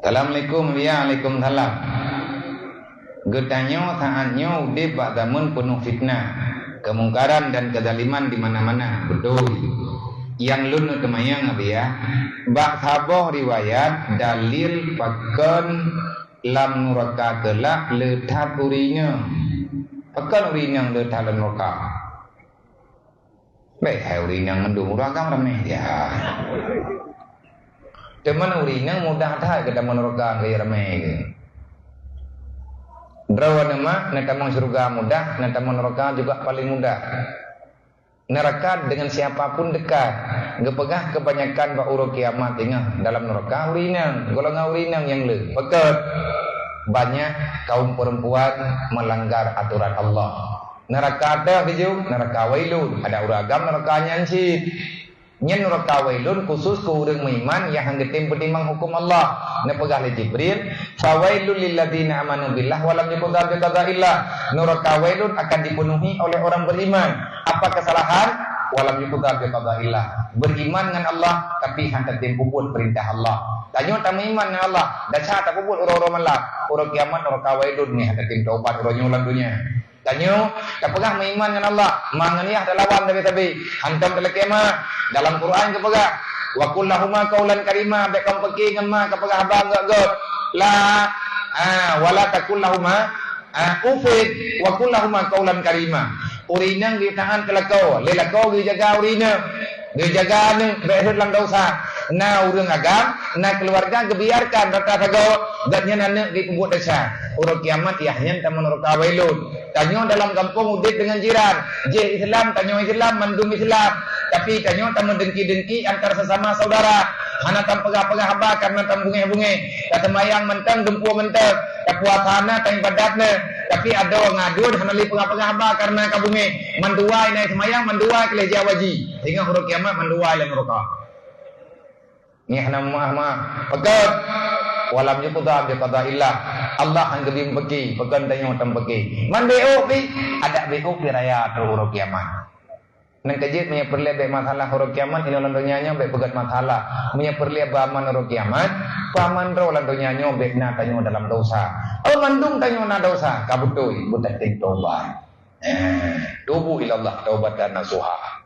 Assalamualaikum. Ya, Waalaikumsalam. Getanyo saatnya udah bak zaman penuh fitnah, kemungkaran dan kezaliman di mana-mana. Betul. Yang lun kemayang abi ya. Bak sabah riwayat dalil pakan lam nuraka kelak letat urinya. Pakan urinya letat nuraka. Baik, hai urinya mendung uragam ramai ya. Teman urinya mudah dah kita menuraka gaya ramai. Drawa nama natamang surga mudah, natamang neraka juga paling mudah. Neraka dengan siapapun dekat. Gepegah kebanyakan ba uro kiamat ingat dalam neraka urinang, golongan urinang yang le. Pekat banyak kaum perempuan melanggar aturan Allah. Neraka ada keju, neraka wailun, ada uragam neraka nyancit. Nyen neraka wailun khusus ke urang meiman yang hanggetim petimbang hukum Allah. Ne pegah le Jibril, fawailul lil ladzina amanu billah wa lam yuqdar bi qada'illah. Neraka wailun akan dipenuhi oleh orang beriman. Apa kesalahan? Walam yuqdar bi qada'illah. Beriman dengan Allah tapi hanggetim puput perintah Allah. Tanyo tak iman dengan Allah, dasar tak puput uro-uro malak. Uro kiamat neraka wailun ni hanggetim taubat uro nyulang dunia. Tanyo tak pegah beriman dengan Allah, manganiah lawan tabi-tabi. Hantam telekema dalam Quran ke pegah. Wa qul lahuma qaulan karima, baik kamu pergi dengan ma ke pegah abang gak la wala takul lahuma ufid wa qul lahuma qaulan karima. Urinang di tangan kelakau, lelakau di jaga urinang. Dia jaga ni berhut lang dosa. Na urang agam, na keluarga kebiarkan rata tago gatnya nana di kubur desa. Urang kiamat yahnya tamun neraka wailun. Tanyo dalam kampung udit dengan jiran. Je Islam tanyo Islam mandum Islam. Tapi tanyo tamun dengki-dengki antara sesama saudara. Hana tam pegah-pegah haba karena tam bunge-bunge. Kata mayang mentang gempu mentang. Kepuasana tang padatna. Tapi ada orang ngadun hana li pegah-pegah haba karena kabunge. Manduai naik semayang manduai keleja waji. Sehingga huruf kiamat manduai lan neraka. Nyahna mah pekat walam yuqda bi qada'illah. Allah hang gebim peki pekan tanyo tam peki man beo bi ada beo pi raya tu huruf kiamat nang kejit punya perle be masalah huruf kiamat ini lan dunyanya be pegat masalah punya perle ba man huruf kiamat paman ro lan dunyanya be na tanyo dalam dosa mandung tanyo na dosa kabutui budak ting tobat tubu ila Allah taubatan nasuha.